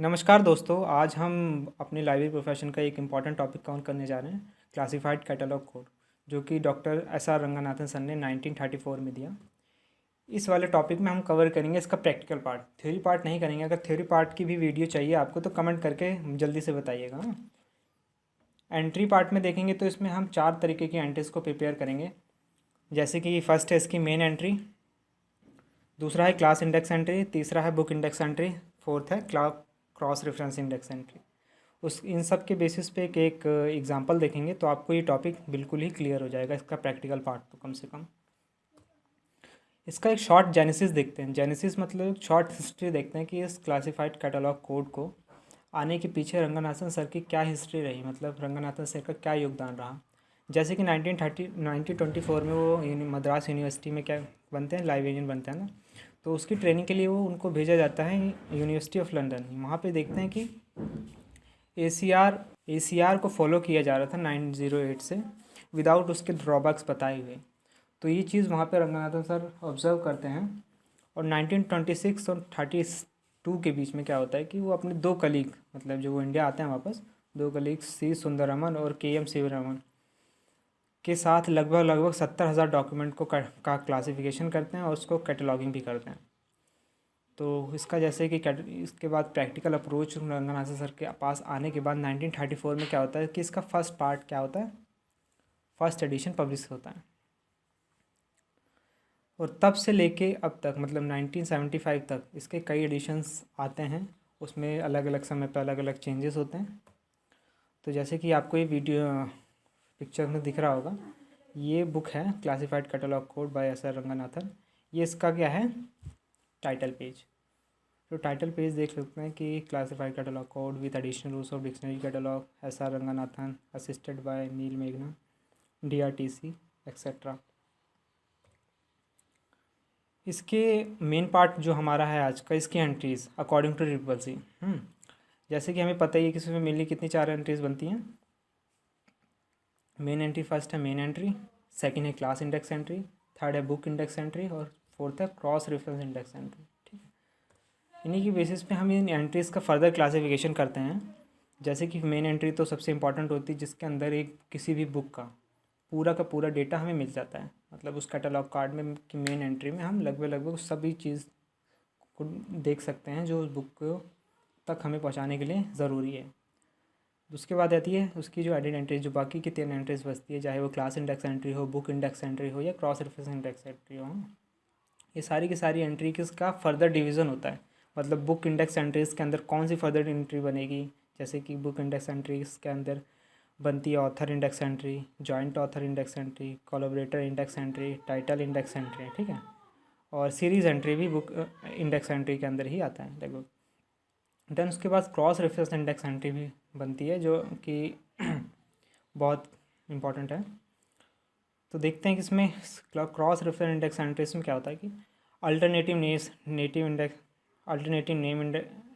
नमस्कार दोस्तों, आज हम अपनी लाइब्रेरी प्रोफेशन का एक इम्पॉर्टेंट टॉपिक कवर करने जा रहे हैं। क्लासिफाइड कैटलॉग कोड, जो कि डॉक्टर एस.आर. रंगनाथन सर ने 1934 में दिया। इस वाले टॉपिक में हम कवर करेंगे इसका प्रैक्टिकल पार्ट, थ्योरी पार्ट नहीं करेंगे। अगर थ्योरी पार्ट की भी वीडियो चाहिए आपको तो कमेंट करके जल्दी से बताइएगा। एंट्री पार्ट में देखेंगे तो इसमें हम 4 तरीके की एंट्रीज को प्रिपेयर करेंगे। जैसे कि फर्स्ट है इसकी मेन एंट्री, दूसरा है क्लास इंडेक्स एंट्री, तीसरा है बुक इंडेक्स एंट्री, फोर्थ है क्रॉस रेफरेंस इंडेक्स एंट्री। उस इन सब के बेसिस पे एक एग्जांपल देखेंगे तो आपको ये टॉपिक बिल्कुल ही क्लियर हो जाएगा, इसका प्रैक्टिकल पार्ट तो कम से कम। इसका एक शॉर्ट जेनेसिस देखते हैं। जेनेसिस मतलब शॉर्ट हिस्ट्री देखते हैं कि इस क्लासिफाइड कैटलॉग कोड को आने के पीछे रंगनाथन सर की क्या हिस्ट्री रही, मतलब रंगनाथन सर का क्या योगदान रहा। जैसे कि 1924 में वो मद्रास यूनिवर्सिटी में क्या बनते हैं, लाइब्रेरियन बनते हैं ना, तो उसकी ट्रेनिंग के लिए वो उनको भेजा जाता है यूनिवर्सिटी ऑफ लंदन। वहाँ पे देखते हैं कि ACR को फॉलो किया जा रहा था 908 से, विदाउट उसके ड्रॉबैक्स बताए हुए। तो ये चीज़ वहाँ पे रंगनाथन सर ऑब्जर्व करते हैं। और 1926 और 32 के बीच में क्या होता है कि वो अपने 2 कलीग, मतलब जो वो इंडिया आते हैं वापस, 2 कलीग C. सुंदररामन और KM शिवरामन के साथ लगभग 70,000 डॉक्यूमेंट को का क्लासिफिकेशन करते हैं और उसको कैटलॉगिंग भी करते हैं। तो इसका जैसे कि इसके बाद प्रैक्टिकल अप्रोच रंगनाथन सर के पास आने के बाद 1934 में क्या होता है कि इसका फर्स्ट पार्ट क्या होता है, फर्स्ट एडिशन पब्लिश होता है। और तब से लेके अब तक, मतलब 1975 तक इसके कई एडिशंस आते हैं। उसमें अलग अलग समय पर अलग अलग चेंजेस होते हैं। तो जैसे कि आपको ये वीडियो पिक्चर में दिख रहा होगा, ये बुक है क्लासिफाइड कैटलॉग कोड बाय एस.आर. रंगनाथन। ये इसका क्या है, टाइटल पेज। तो टाइटल पेज देख सकते हैं कि classified catalogue code with additional rules of dictionary catalogue, एस.आर. Ranganathan, assisted by Neelameghan, DRTC etcetera. इसके मेन पार्ट जो हमारा है आज का, इसकी एंट्रीज अकॉर्डिंग टू रिपल्सी। जैसे कि हमें पता ही है कि इसमें मेनली कितनी 4 एंट्रीज बनती हैं। मेन एंट्री फर्स्ट है मेन एंट्री, सेकंड है क्लास इंडेक्स एंट्री, थर्ड है बुक इंडेक्स एंट्री और फोर्थ है क्रॉस रेफरेंस इंडेक्स एंट्री। ठीक है, इन्हीं की बेसिस पे हम इन एंट्रीज़ का फर्दर क्लासिफिकेशन करते हैं। जैसे कि मेन एंट्री तो सबसे इंपॉर्टेंट होती है, जिसके अंदर एक किसी भी बुक का पूरा डेटा हमें मिल जाता है। मतलब उस कैटलॉग कार्ड में की मेन एंट्री में हम लगभग सभी चीज़ को देख सकते हैं जो उस बुक को तक हमें पहुंचाने के लिए ज़रूरी है। उसके बाद आती है उसकी जो एडिड एंट्रीज, जो बाकी की 3 एंट्रीज बचती है, चाहे वो क्लास इंडेक्स एंट्री हो, बुक इंडेक्स एंट्री हो या क्रॉस रेफरेंस इंडेक्स एंट्री हो। ये सारी की सारी एंट्री का फर्दर डिवीज़न होता है। मतलब बुक इंडेक्स एंट्रीज़ के अंदर कौन सी फर्दर एंट्री बनेगी। जैसे कि बुक इंडेक्स एंट्रीज़ के अंदर बनती है author index entry, joint author index entry, collaborator index entry, title index entry. ठीक है, और सीरीज़ एंट्री भी बुक इंडेक्स एंट्री के अंदर ही आता है लगभग। देन उसके बाद क्रॉस रेफरेंस इंडेक्स एंट्री भी बनती है, जो कि बहुत इम्पॉर्टेंट है। तो देखते हैं कि इसमें क्रॉस रेफरेंस इंडेक्स एंट्रीज में क्या होता है कि अल्टरनेटिव नेम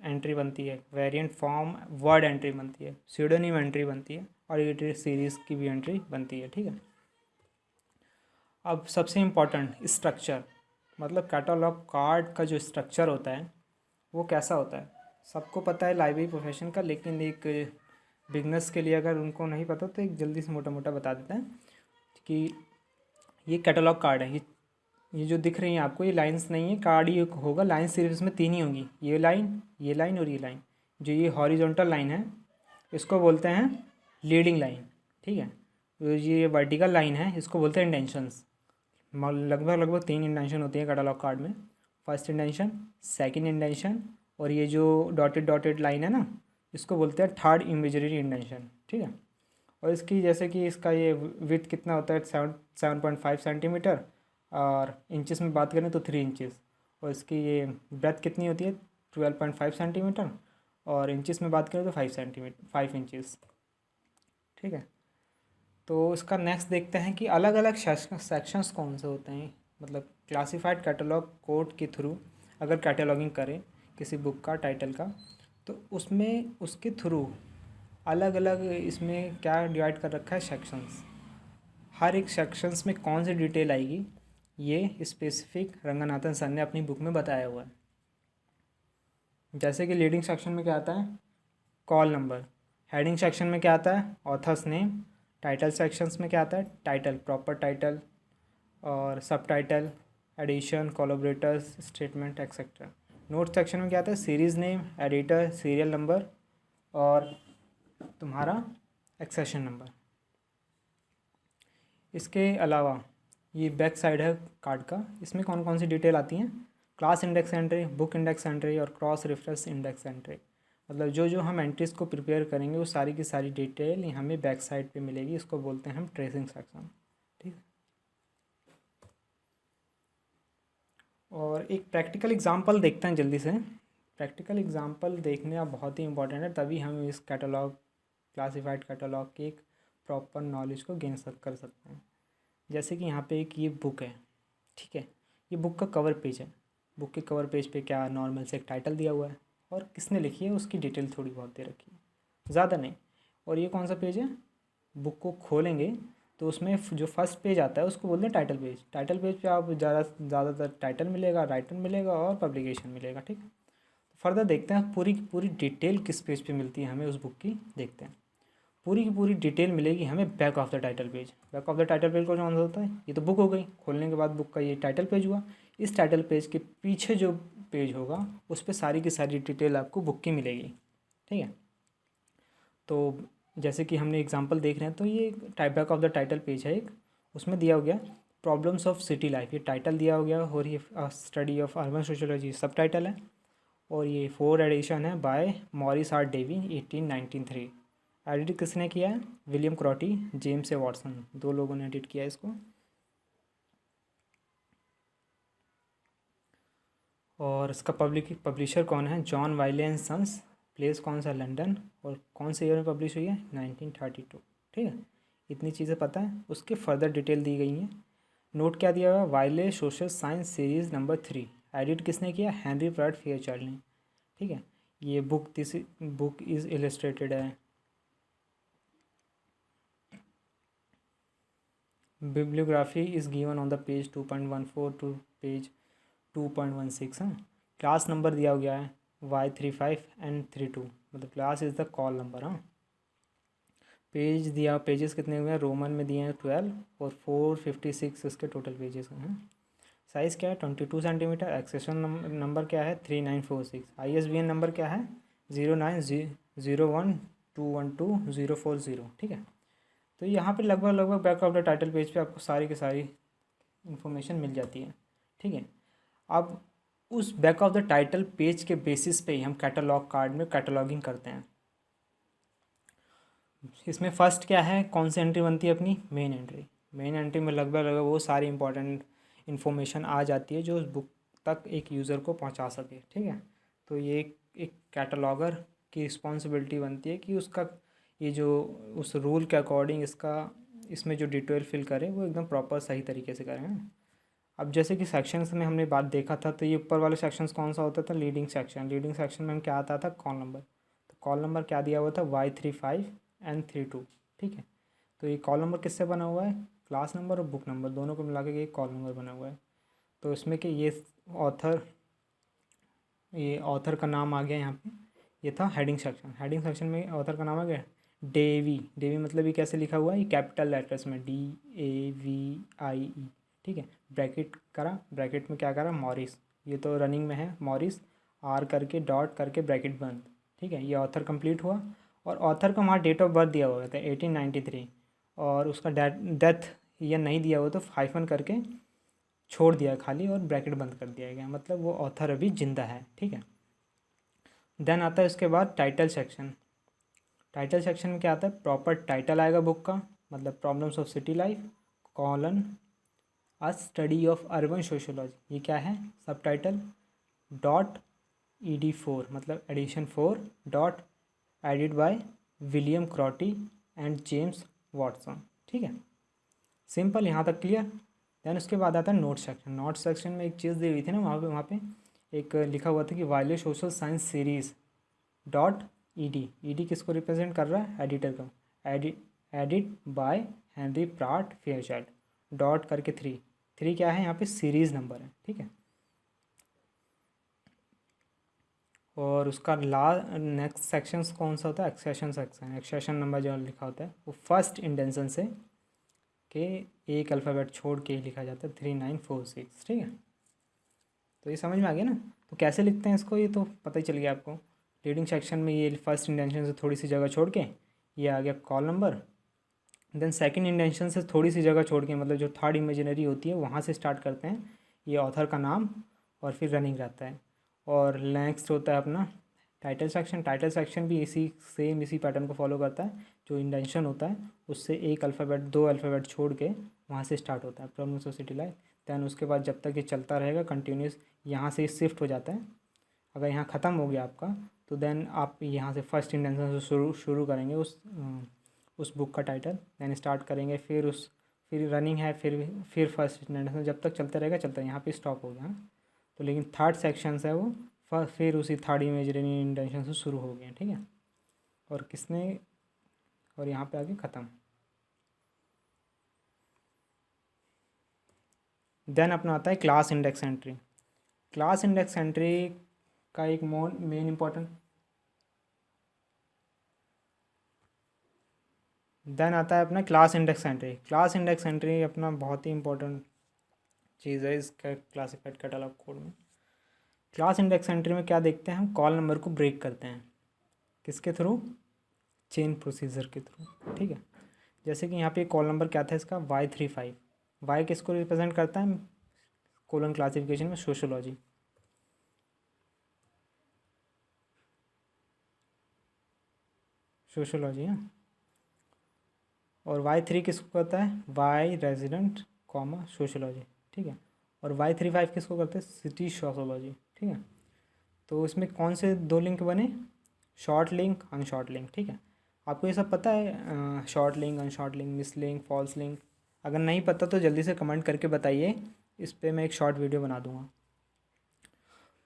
एंट्री बनती है, वेरिएंट फॉर्म वर्ड एंट्री बनती है, स्यूडोनिम एंट्री बनती है और एडिटेड सीरीज़ की भी एंट्री बनती है। ठीक है, अब सबसे इम्पॉर्टेंट स्ट्रक्चर, मतलब कैटलॉग कार्ड का जो स्ट्रक्चर होता है वो कैसा होता है। सबको पता है लाइब्रेरी प्रोफेशन का, लेकिन एक बिगनर्स के लिए अगर उनको नहीं पता तो एक जल्दी से मोटा मोटा बता देते हैं कि ये कैटलॉग कार्ड है। ये जो दिख रही हैं आपको, ये लाइंस नहीं है, कार्ड ही होगा। लाइन सिर्फ इसमें 3 ही होंगी, ये लाइन और ये लाइन। जो ये हॉरिजॉन्टल लाइन है इसको बोलते हैं लीडिंग लाइन। ठीक है, तो ये वर्टिकल लाइन है इसको बोलते हैं इंडेंशंस। लगभग 3 इंडेंशन होती है कैटलॉग कार्ड में। फर्स्ट इंडेंशन, सेकंड इंडेंशन और ये जो डॉटेड लाइन है ना, इसको बोलते हैं थर्ड इमेजरी इंडेंशन। ठीक है, और इसकी जैसे कि इसका ये विड्थ कितना होता है 7.5 सेंटीमीटर, और इंचेस में बात करें तो 3 इंचेस। और इसकी ये ब्रेथ कितनी होती है 12.5 सेंटीमीटर, और इंचेस में बात करें तो 5 इंचेस। ठीक है, तो इसका नेक्स्ट देखते हैं कि अलग अलग सेक्शंस कौन से होते हैं। मतलब क्लासिफाइड कैटलॉग कोड के थ्रू अगर कैटलॉगिंग करें किसी बुक का टाइटल का, तो उसमें उसके थ्रू अलग अलग इसमें क्या डिवाइड कर रखा है, सेक्शंस। हर एक सेक्शंस में कौन सी डिटेल आएगी ये स्पेसिफिक रंगनाथन सर ने अपनी बुक में बताया हुआ है। जैसे कि लीडिंग सेक्शन में क्या आता है, कॉल नंबर। हेडिंग सेक्शन में क्या आता है, ऑथर्स नेम। टाइटल सेक्शंस में क्या आता है, टाइटल, प्रॉपर टाइटल और subtitle, edition, collaborators, statement etcetera. Note section में क्या आता है, series name, editor, serial number और तुम्हारा एक्सेशन नंबर। इसके अलावा ये बैक साइड है कार्ड का, इसमें कौन कौन सी डिटेल आती हैं, class index entry, book index entry और क्रॉस रेफरेंस इंडेक्स एंट्री। मतलब जो जो हम एंट्रीज़ को प्रिपेयर करेंगे वो सारी की सारी डिटेल हमें बैक साइड पे मिलेगी। इसको बोलते हैं हम ट्रेसिंग सेक्शन। ठीक है। और एक प्रैक्टिकल एग्जांपल देखते हैं जल्दी से। प्रैक्टिकल एग्जांपल देखने आप बहुत ही इंपॉर्टेंट है, तभी हम इस कैटलॉग, क्लासिफाइड कैटलॉग की एक प्रॉपर नॉलेज को गेन कर सकते हैं। जैसे कि यहाँ पे एक ये बुक है, ठीक है, ये बुक का कवर पेज है। बुक के कवर पेज पे क्या नॉर्मल से एक टाइटल दिया हुआ है और किसने लिखी है उसकी डिटेल थोड़ी बहुत दे रखी है, ज़्यादा नहीं। और ये कौन सा पेज है, बुक को खोलेंगे तो उसमें जो फर्स्ट पेज आता है उसको बोलते हैं टाइटल पेज। टाइटल पेज पे आप ज़्यादातर टाइटल मिलेगा, राइटर मिलेगा और पब्लिकेशन मिलेगा। ठीक है। तो फर्दर देखते हैं पूरी की पूरी डिटेल किस पेज पे मिलती है हमें उस बुक की, देखते हैं। पूरी की पूरी डिटेल मिलेगी हमें back of the title page. Back of the title page को कौन सा होता है, ये तो बुक हो गई, खोलने के बाद बुक का ये टाइटल पेज हुआ। इस टाइटल पेज के पीछे जो पेज होगा उस पर सारी की सारी डिटेल आपको बुक की मिलेगी। ठीक है। तो जैसे कि हमने एग्जांपल देख रहे हैं, तो ये type back of the title page है एक, उसमें दिया हो गया प्रॉब्लम्स ऑफ सिटी लाइफ, ये टाइटल दिया हो गया, और ये study of urban sociology subtitle है। और ये 4 एडिशन है by Morris R Davie 1893। Edit किसने किया है, William Crotty, James A Watson, 2 लोगों ने एडिट किया है इसको। और इसका पब्लिशर कौन है, जॉन वाइले एंड सन्स। प्लेस कौन सा, लंदन। और कौन से ईयर में पब्लिश हुई है, 1932। ठीक है। इतनी चीज़ें पता है, उसके फर्दर डिटेल दी गई हैं। नोट क्या दिया हुआ है, Wiley social science series number 3। Edit किसने किया, हेनरी प्राइट फेयरचाइल्ड ने। ठीक है। ये दिस बुक इज़ इलस्ट्रेटेड है। Bibliography is given on the page 2.14 to page 2.16 है। क्लास नंबर दिया गया है Y35 and 32, मतलब class is the call number. हाँ। पेज दिया, पेजेस कितने हुए हैं, रोमन में दिए हैं 12 और 456 इसके टोटल पेजेस हैं। साइज़ क्या है, 22 सेंटीमीटर। एक्सेशन नंबर क्या है, 3946। ISBN नंबर क्या है, 0901212040। ठीक है। तो यहाँ पे लगभग back of the title page पे आपको सारी की सारी इन्फॉर्मेशन मिल जाती है। ठीक है। अब उस back of the title page के बेसिस पे ही हम कैटलॉग कार्ड में कैटलॉगिंग करते हैं। इसमें फर्स्ट क्या है, कौन सी एंट्री बनती है अपनी, मेन एंट्री। मेन एंट्री में लगभग वो सारी इंपॉर्टेंट इन्फॉर्मेशन आ जाती है जो उस बुक तक एक यूज़र को पहुंचा सके। ठीक है। तो ये एक कैटलॉगर की रिस्पॉन्सिबिलिटी बनती है कि उसका ये जो उस रूल के अकॉर्डिंग इसमें जो डिटेल फिल करें वो एकदम प्रॉपर सही तरीके से करें। अब जैसे कि सेक्शंस में हमने बात देखा था, तो ये ऊपर वाले सेक्शंस कौन सा होता था, लीडिंग सेक्शन। लीडिंग सेक्शन में हम क्या आता था, कॉल नंबर। तो कॉल नंबर क्या दिया हुआ था, Y35 and 32। ठीक है। तो ये कॉल नंबर किससे बना हुआ है, क्लास नंबर और बुक नंबर दोनों को मिला के एक कॉल नंबर बना हुआ है। तो इसमें कि ये ऑथर का नाम आ गया यहाँ पे, ये था हेडिंग सेक्शन। हेडिंग सेक्शन में ऑथर का नाम आ गया डेवी। डेवी मतलब ये कैसे लिखा हुआ है, ये कैपिटल लेटर्स में DAVIE। ठीक है। ब्रैकेट करा, ब्रैकेट में क्या करा, मॉरिस, ये तो रनिंग में है, मॉरिस R करके डॉट करके ब्रैकेट बंद। ठीक है। ये ऑथर कंप्लीट हुआ। और ऑथर का वहाँ डेट ऑफ बर्थ दिया हुआ था 1893, और उसका डेथ ईयर नहीं दिया हुआ तो हाइफन करके छोड़ दिया खाली और ब्रैकेट बंद कर दिया गया, मतलब वो ऑथर अभी जिंदा है। ठीक है। देन आता है उसके बाद टाइटल सेक्शन। टाइटल सेक्शन में क्या आता है, प्रॉपर टाइटल आएगा बुक का, मतलब problems of city life colon a study of urban sociology. ये क्या है, सब टाइटल डॉट ED4 मतलब edition 4 dot edited by William Crotty and James Watson. ठीक है। सिंपल, यहाँ तक क्लियर। देन उसके बाद आता है नोट सेक्शन। नोट सेक्शन में एक चीज़ दी हुई थी ना, वहाँ पे एक लिखा हुआ था कि Wiley social science series dot ED किसको रिप्रेजेंट कर रहा है, एडिटर का, edit by Henry Pratt Fairchild, dot करके 3 क्या है यहाँ पे, सीरीज़ नंबर है। ठीक है। और उसका नेक्स्ट सेक्शन कौन सा होता है, एक्सेशन सेक्शन। एक्सेशन नंबर जो लिखा होता है वो फर्स्ट इंडेंशन से के एक अल्फ़ाबेट छोड़ के ही लिखा जाता है, 3946, ठीक है। तो ये समझ में आ गया ना। तो कैसे लिखते हैं इसको, ये तो पता ही चल गया आपको। लीडिंग सेक्शन में ये फर्स्ट इंडेंशन से थोड़ी सी जगह छोड़ के ये आ गया कॉल नंबर। देन सेकंड इंडेंशन से थोड़ी सी जगह छोड़ के, मतलब जो थर्ड इमेजिनरी होती है वहाँ से स्टार्ट करते हैं, ये ऑथर का नाम और फिर रनिंग रहता है। और नेक्स्ट होता है अपना टाइटल सेक्शन। टाइटल सेक्शन भी इसी पैटर्न को फॉलो करता है। जो इंडेंशन होता है उससे एक अल्फ़ाबेट दो अल्फ़ाबेट छोड़ के वहाँ से स्टार्ट होता है, प्रोनाउंस सिटी लाइक। दैन उसके बाद जब तक ये चलता रहेगा कंटिन्यूस, यहाँ से शिफ्ट हो जाता है। अगर यहाँ ख़त्म हो गया आपका तो देन आप यहाँ से फर्स्ट इंडेंशन से शुरू करेंगे उस बुक का टाइटल, देन स्टार्ट करेंगे, फिर रनिंग है, फिर फर्स्ट इंडेंशन, जब तक चलते रहेगा चलता है, यहाँ पे स्टॉप हो गया। तो लेकिन थर्ड सेक्शन है वो फिर उसी थर्ड इमेजिनरी इंडेंशन से शुरू हो गया, ठीक है। और यहाँ पे आगे ख़त्म। देन अपना आता है class index entry. Class index entry का एक मेन इम्पोर्टेंट। देन आता है अपना class index entry. Class index entry अपना बहुत ही इंपॉर्टेंट चीज़ है इसका क्लासिफाइड कैटलॉग कोड में। क्लास इंडेक्स एंट्री में क्या देखते हैं हम, कॉल नंबर को ब्रेक करते हैं, किसके थ्रू, चेन प्रोसीजर के थ्रू, ठीक है। जैसे कि यहाँ पे कॉल नंबर क्या था इसका, Y35। वाई किसको रिप्रेजेंट करता है कोलन क्लासिफिकेशन में, सोशोलॉजी। सोशोलॉजी है। और Y3 किसको करता है, वाई रेजिडेंट कॉमा सोशोलॉजी, ठीक है। और Y35 किसको करते हैं, सिटी सोशोलॉजी, ठीक है। तो इसमें कौन से दो लिंक बने, शॉर्ट लिंक अनशॉर्ट लिंक, ठीक है। आपको ये सब पता है, short link unshort link miss link false link. अगर नहीं पता तो जल्दी से कमेंट करके बताइए, इस पर मैं एक शॉर्ट वीडियो बना दूंगा।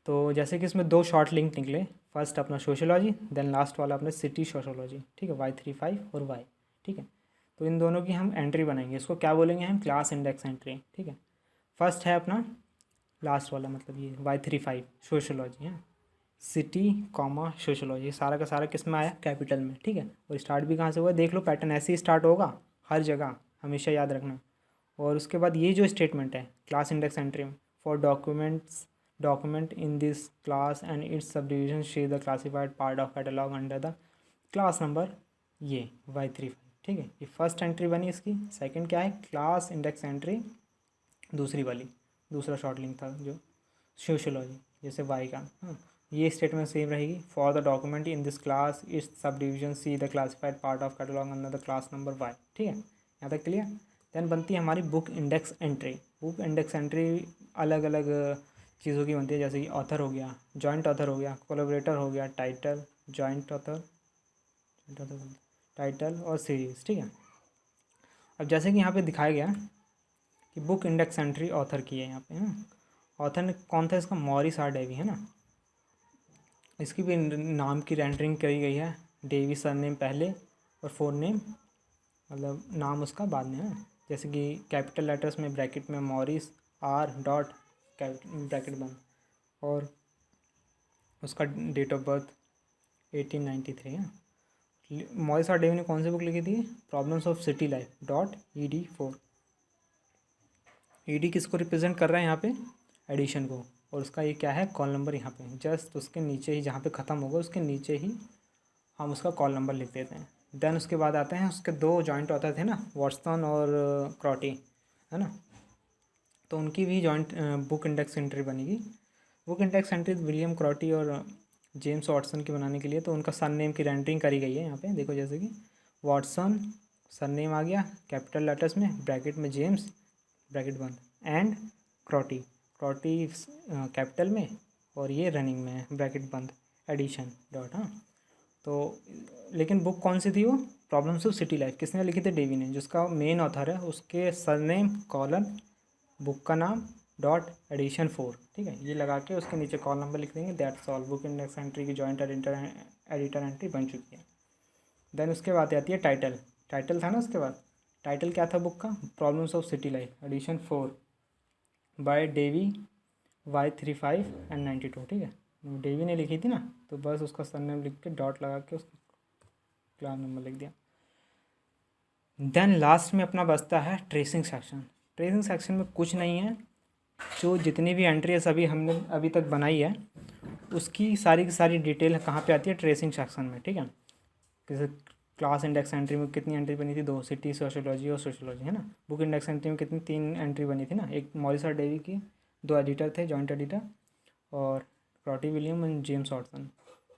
तो जैसे कि इसमें दो शॉर्ट लिंक निकले, फर्स्ट अपना सोशोलॉजी, देन लास्ट वाला अपना सिटी सोशोलॉजी, ठीक है, Y35 और Y, ठीक है। तो इन दोनों की हम एंट्री बनाएंगे, इसको क्या बोलेंगे हम, क्लास इंडेक्स एंट्री, ठीक है। फर्स्ट है अपना लास्ट वाला, मतलब ये Y35 सोशोलॉजी है, सिटी कॉमा सोशोलॉजी, सारा का सारा किस में आया, कैपिटल में, ठीक है। और स्टार्ट भी कहाँ से हुआ, देख लो पैटर्न ऐसे ही स्टार्ट होगा हर जगह, हमेशा याद रखना। और उसके बाद ये जो स्टेटमेंट है क्लास इंडेक्स एंट्री में, for document in this class and its subdivision see the classified part of catalogue under the class number, ये Y35, ठीक है। ये फर्स्ट एंट्री बनी इसकी। सेकंड क्या है, क्लास इंडेक्स एंट्री, दूसरी वाली, दूसरा शॉर्ट लिंक था जो सोशोलॉजी, जैसे वाई का, हाँ। ये स्टेटमेंट सेम रहेगी, for the document in this class it's subdivision C the classified part of catalogue under the class number Y, ठीक है। यहाँ तक क्लियर। देन बनती है हमारी book index entry. Book index entry अलग अलग चीज़ों की बनती है, जैसे कि ऑथर हो गया, जॉइंट ऑथर हो गया, कोलैबोरेटर हो गया, टाइटल, जॉइंट ऑथर, टाइटल और सीरीज, ठीक है। अब जैसे कि यहाँ पे दिखाया गया कि बुक इंडेक्स एंट्री ऑथर की है यहाँ पे, है ना। ऑथर ने कौन था इसका, मॉरिस आर डेवी, है ना। इसकी भी नाम की रेंडरिंग करी गई है, डेवी सरनेम पहले और फोर नेम, मतलब नाम उसका बाद में है। जैसे कि कैपिटल लेटर्स में ब्रैकेट में मॉरिस आर डॉट ब्रैकेट बंद, और उसका डेट ऑफ बर्थ 1893 है। मॉरिस आर डेवी ने कौन सी बुक लिखी थी, problems of city life .ED4। ED किसको रिप्रेजेंट कर रहा है यहाँ पे, एडिशन को। और उसका ये क्या है, कॉल नंबर यहाँ पे जस्ट उसके नीचे ही, जहाँ पे ख़त्म होगा उसके नीचे ही हम उसका कॉल नंबर लिख देते हैं। देन उसके बाद आते हैं उसके दो जॉइंट ऑथर थे ना, वॉटसन और क्रॉटी, है ना। तो उनकी भी जॉइंट बुक इंडेक्स एंट्री बनेगी। बुक इंडेक्स एंट्री विलियम क्रॉटी और जेम्स वाटसन की बनाने के लिए, तो उनका सरनेम की रेंडरिंग करी गई है यहाँ पे, देखो जैसे कि वाटसन सरनेम आ गया कैपिटल लेटर्स में, ब्रैकेट में जेम्स, ब्रैकेट बंद, एंड क्रॉटी कैपिटल में, और ये रनिंग में है, ब्रैकेट बंद, एडिशन डॉट, हाँ। तो लेकिन बुक कौन सी थी वो, प्रॉब्लम्स ऑफ सिटी लाइफ, किसने लिखी थी, डेवी ने, जिसका मेन ऑथर है, उसके सरनेम कॉलन बुक का नाम डॉट एडिशन 4, ठीक है। ये लगा के उसके नीचे कॉल नंबर लिख देंगे, that's all. Book index entry की जॉइंट एडिटर एंट्री बन चुकी है। देन उसके बाद आती है टाइटल। टाइटल था ना उसके बाद, टाइटल क्या था बुक का, problems of city life edition 4 by Davie Y35 and 92, ठीक है। डेवी ने लिखी थी ना, तो बस उसका सरनेम लिख के डॉट लगा के उसका क्लास नंबर लिख दिया। देन लास्ट में अपना बचता है ट्रेसिंग सेक्शन। ट्रेसिंग सेक्शन में कुछ नहीं है, जो जितनी भी एंट्री सभी हमने अभी तक बनाई है उसकी सारी की सारी डिटेल कहाँ पे आती है, ट्रेसिंग सेक्शन में। ठीक है, जैसे क्लास इंडेक्स एंट्री में कितनी एंट्री बनी थी, 2, सिटी सोशियोलॉजी और सोशियोलॉजी, है ना। बुक इंडेक्स एंट्री में कितनी, 3 एंट्री बनी थी ना, एक मॉरिस और डेवी की, 2 एडिटर थे जॉइंट एडिटर, और क्रॉटी विलियम एंड जेम्स वॉटसन,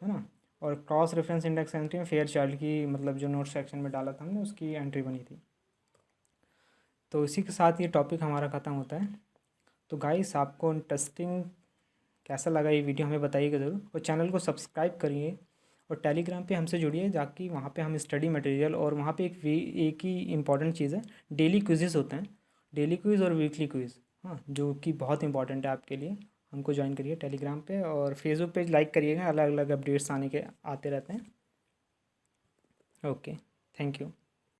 है ना। और क्रॉस रेफरेंस इंडेक्स एंट्री में फेयर चाइल्ड की, मतलब जो नोट सेक्शन में डाला था हमने, उसकी एंट्री बनी थी। तो इसी के साथ ये टॉपिक हमारा ख़त्म होता है। तो गाइस, आपको इंटरेस्टिंग कैसा लगा ये वीडियो हमें बताइएगा ज़रूर, और चैनल को सब्सक्राइब करिए और टेलीग्राम पे हमसे जुड़िए, जाकि वहाँ पे हम स्टडी मटेरियल, और वहाँ पे एक ही इम्पॉर्टेंट चीज़ है, डेली क्विज़ेस होते हैं, डेली क्विज़ और वीकली क्विज़, हाँ, जो कि बहुत इंपॉर्टेंट है आपके लिए। हमको ज्वाइन करिए टेलीग्राम पे, और फेसबुक पेज लाइक करिएगा, अलग अलग अपडेट्स आते रहते हैं। Okay, thank you.